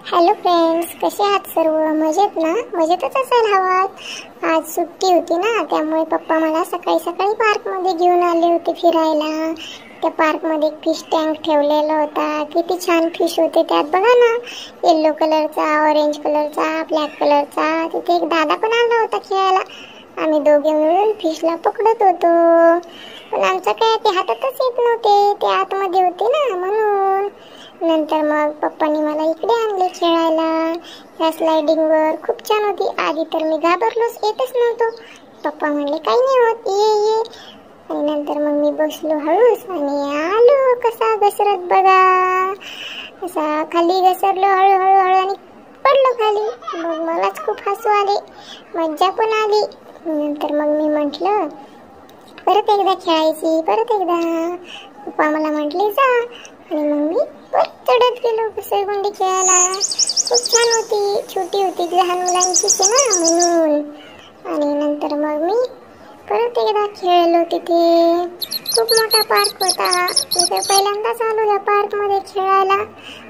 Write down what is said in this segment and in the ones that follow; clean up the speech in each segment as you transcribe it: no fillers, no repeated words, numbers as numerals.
Hello friends, कसे आहात सर्व? मजेत ना? मजेतच असायला हवात. आज सुट्टी होती ना, त्यामुळे पप्पा मला सकाळी सकाळी पार्कमध्ये घेऊन आले होते फिरायला. त्या पार्कमध्ये फिश टँक ठेवलेला होता. किती छान फिश होते त्यात, बघा ना. येलो कलरचा, ऑरेंज कलरचा, ब्लॅक कलरचा. तिथे एक दादा पण आला होता खेळायला. आम्ही दोघे मिळून फिशला पकडत होतो, पण आमच्या काय ते हातातच येत नव्हते. ते आतमध्ये होते ना, म्हणून. नंतर मग पप्पांनी मला इकडे आणले खेळायला. या स्लायडिंगवर खूप छान होती. आधी तर मी घाबरलोच, येतच नव्हतो. पप्पा म्हणले काही नाही होत, ये. आणि नंतर मग मी बसलो हळूच आणि आलो कसा घसरत, बघा. असा खाली घसरलो हळूहळू आणि पडलो खाली. मग मलाच खूप हसू आले, मज्जा पण आली. नंतर मग मी म्हटलं परत एकदा खेळायची, परत एकदा. पप्पा मला म्हटले जा, आणि मग मी परत चढत गेलो घसरगुंडी खेळायला. खूप छान होती, छोटी होती, लहान मुलांची ना, म्हणून. आणि नंतर मग मी परत एकदा खेळलो तिथे. खूप मोठा पार्क होता. मी तर पहिल्यांदाच आलो या पार्कमध्ये खेळायला.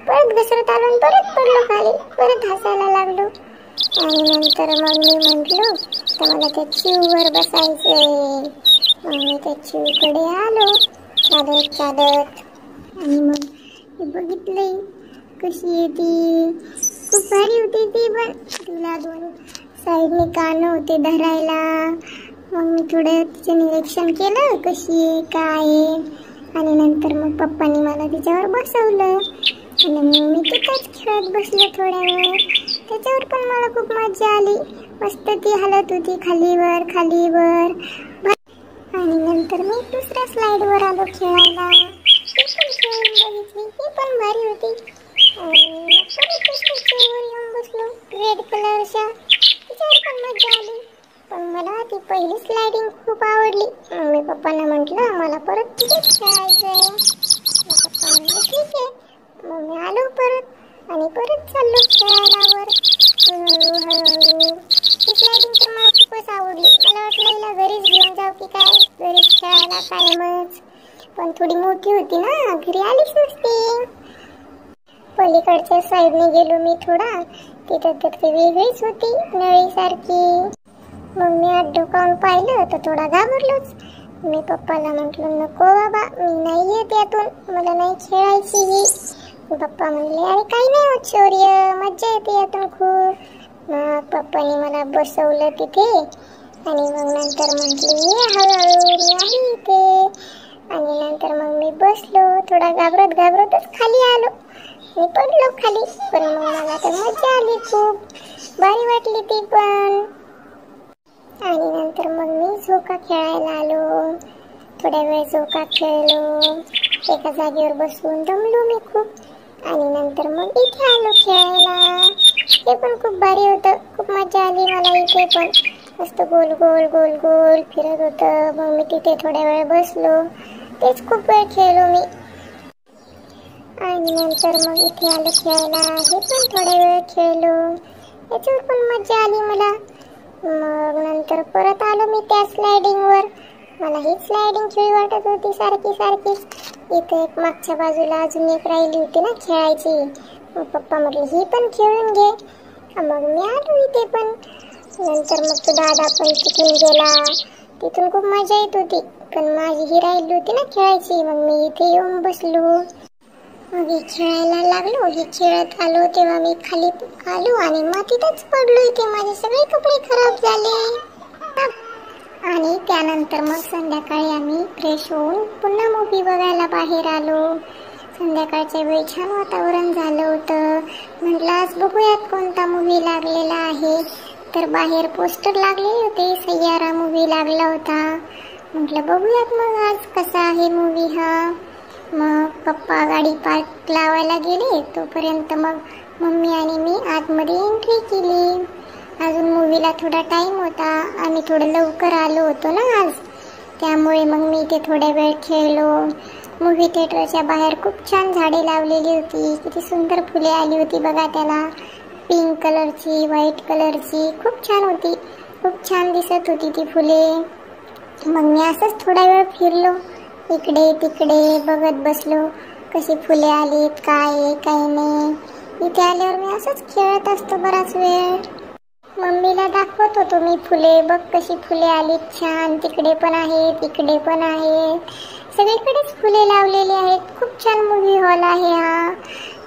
परत घसरत आलो आणि परत पडलो खाली, परत हसायला लागलो. आणि नंतर मग मी म्हटलो तर मला त्या चिववर बसायचंय. मग मी त्या चिवकडे आलो चालत. आणि मग मी बघितले कशी आहे ती. खूप भारी होती ती, पण तिला दोन साईडने कान होते धरायला. मग मी थोडं तिचं निरीक्षण केलं, कशी आहे काय आहे. आणि नंतर मग पप्पांनी मला तिच्यावर बसवलं आणि मग मी तिथंच खेळत बसलो थोड्या वेळ. त्याच्यावर पण मला खूप मजा आली. मस्त ती हलत होती खालीवर. आणि नंतर मी दुसऱ्या स्लाइडवर आलो खेळायला. ती पण खेळून बघितली, ती पण भारी होती. आणि परत दुसऱ्या स्लाइडवर येऊन बसलो रेड कलरच्या. तिच्यावर पण मजा आली, पण मला ती पहिली स्लाइडिंग खूप आवडली. मी पप्पांना म्हटलं मला परत तिथेच खेळायचंय. पप्पा म्हणले ठीक आहे. मग मी आलो परत आणि परत चाललो खेळायला वर हळूहळू. ती स्लाइडिंग तर मला खूपच आवडली. मला वाटलं हिला घरीच घेऊन जाऊ की काय, घरीच खेळायला कायमच. पण थोडी मोठी होती ना, घरी आलीच नसती. पलीकडच्या साईडने गेलो मी थोडा, तिथं तर ती वेगळीच होती, नळीसारखी. मग मी आत डोकावून पाहिलं तर थोडा घाबरलोच. मी पप्पाला म्हटलं नको बाबा, मी नाही येत यातून, मला नाही खेळायची ही. पप्पा म्हणले अरे काही नाही होत शौर्य, मज्जा येते यातून खूप. मग पप्पानी मला बसवलं तिथे आणि मग नंतर म्हटले ये हळूहळू, मी आहे इथे. आणि नंतर मग मी बसलो, थोडा घाबरतच खाली आलो. मी पडलो खाली, पण मग मला तर मजा आली, खूप भारी वाटली ती पण. आणि नंतर मग मी झोका खेळायला आलो. थोड्या वेळ झोका खेळलो, एका जागेवर बसून दमलो मी खूप. आणि नंतर मग इथे आलो खेळायला. ते पण खूप भारी होतं, खूप मजा आली मला इथे पण. मस्त गोल गोल फिरत होतं. मग मी तिथे थोड्या वेळ बसलो, तेच खूप वेळ खेळलो मी. आणि नंतर मग इथे आलो खेळायला, हे पण थोड्या वेळ खेळलो, याच्यावर पण मजा आली मला. मग नंतर परत आलो मी त्या स्लायडिंगवर. मला ही स्लायडिंग खेळी वाटत होती सारखी. इथे एक मागच्या बाजूला अजून एक राहिली होती ना खेळायची. मग पप्पा म्हटले ही पण खेळून घे. मग मी आलो इथे पण. नंतर मग तो दादा पण तिथून गेला. तिथून खूप मजा येत होती, पण माझी ही राहिली होती ना खेळायची. मग मी इथे येऊन बसलो. मग ही खेळायला लागलो. ही खेळत आलो तेव्हा मी खाली आलो आणि मातीतच पडलो. इथे माझे सगळे कपडे खराब झाले. आणि त्यानंतर मग संध्याकाळी आम्ही फ्रेश होऊन पुन्हा मूवी बघायला बाहेर आलो. संध्याकाळच्या वेळी छान वातावरण झालं होतं. म्हटलं आज बघूयात कोणता मूवी लागलेला आहे. तर बाहेर पोस्टर लागले होते, सय्यारा मूवी लागला होता. म्हटलं बघूयात मग आज कसा आहे मूवी हा. मग पप्पा गाडी पार्क लावायला गेले, तोपर्यंत मग मम्मी आणि मी आतमध्ये एंट्री केली. अजून मूवीला थोडा टाइम होता, आम्ही थोडं लवकर आलो होतो ना आज, त्यामुळे मग मी इथे थोड्या वेळ खेळलो. मूवी थिएटरच्या बाहेर खूप छान झाडे लावलेली होती. किती सुंदर फुले आली होती बघा त्याला, पिंक कलरची, व्हाईट कलरची, खूप छान होती. खूप छान दिसत होती ती फुले. मग मी असंच थोडा वेळ फिरलो, इकडे तिकडे बघत बसलो कशी फुले आलीत, काय नाही. इथे आल्यावर मी असंच खेळत असतो बराच वेळ. मम्मीला दाखवत होतो मी फुले, बघ कशी फुले आली छान, तिकडे पण आहेत इकडे पण आहेत, सगळीकडेच फुले लावलेली आहेत. खूप छान मूवी हॉल आहे हा.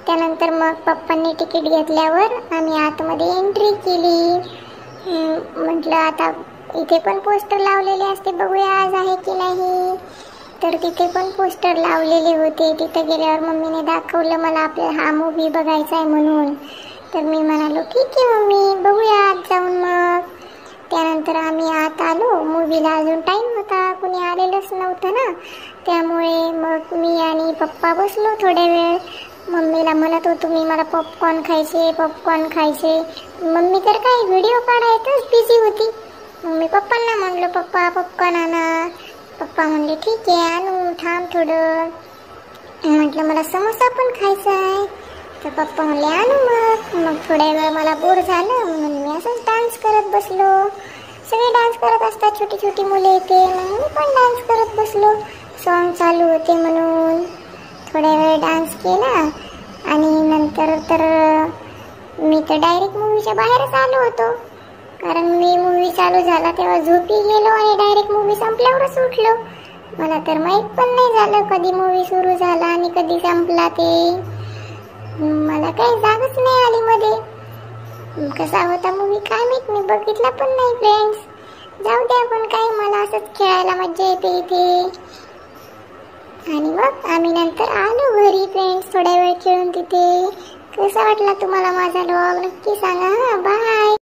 त्यानंतर मग पप्पांनी तिकीट घेतल्यावर आम्ही आतमध्ये एंट्री केली. म्हटलं आता इथे पण पोस्टर लावलेले असते, बघूया आज आहे की नाही. तर तिथे पण पोस्टर लावलेले होते. तिथे गेल्यावर मम्मीने दाखवलं मला आपल्याला हा मूवी बघायचा आहे म्हणून. तर मी म्हणालो ठीक आहे मम्मी, बघूया आज जाऊन. मग त्यानंतर आम्ही आत आलो. मूवीला अजून टाईम होता, कुणी आलेलंच नव्हतं ना, त्यामुळे मग मी आणि पप्पा बसलो थोड्या वेळ. मम्मीला म्हणत होतो मी मला पॉपकॉर्न खायचे, पॉपकॉर्न खायचे. मम्मी तर काय व्हिडिओ काढायतच बिझी होती. मग मी पप्पांना म्हणलो पप्पा पॉपकॉर्न आणा. पप्पा म्हणले ठीक आहे आणू, थांब थोडं. म्हटलं मला समोसा पण खायचा आहे. तर पप्पा म्हणले आणू. मग थोड्या वेळ मला बोर झालं म्हणून मी असंच डान्स करत बसलो. सगळे डान्स करत असतात, छोटी छोटी मुले येते, मग मी पण डान्स करत बसलो. सॉन्ग चालू होते म्हणून थोड्या वेळ डान्स केला. आणि नंतर तर मी तर डायरेक्ट मूवीच्या बाहेरच आलो होतो, कारण मी मूवी चालू झाला तेव्हा झोपी गेलो आणि डायरेक्ट मूवी संपल्यावरच उठलो. मला तर माहीत पण नाही झालं कधी मूवी सुरू झाला आणि कधी संपला ते. मला काही जागच नाही आली मध्ये. कसा होता मूवी काय माहित, मी बघितला पण नाही फ्रेंड्स. जाऊ द्या, पण काही मला असंच खेळायला मजा येते इथे. आणि मग आम्ही नंतर आलो घरी फ्रेंड्स, थोड्या वेळ खेळून तिथे. कसा वाटला तुम्हाला माझा व्लॉग नक्की सांगा. बाय.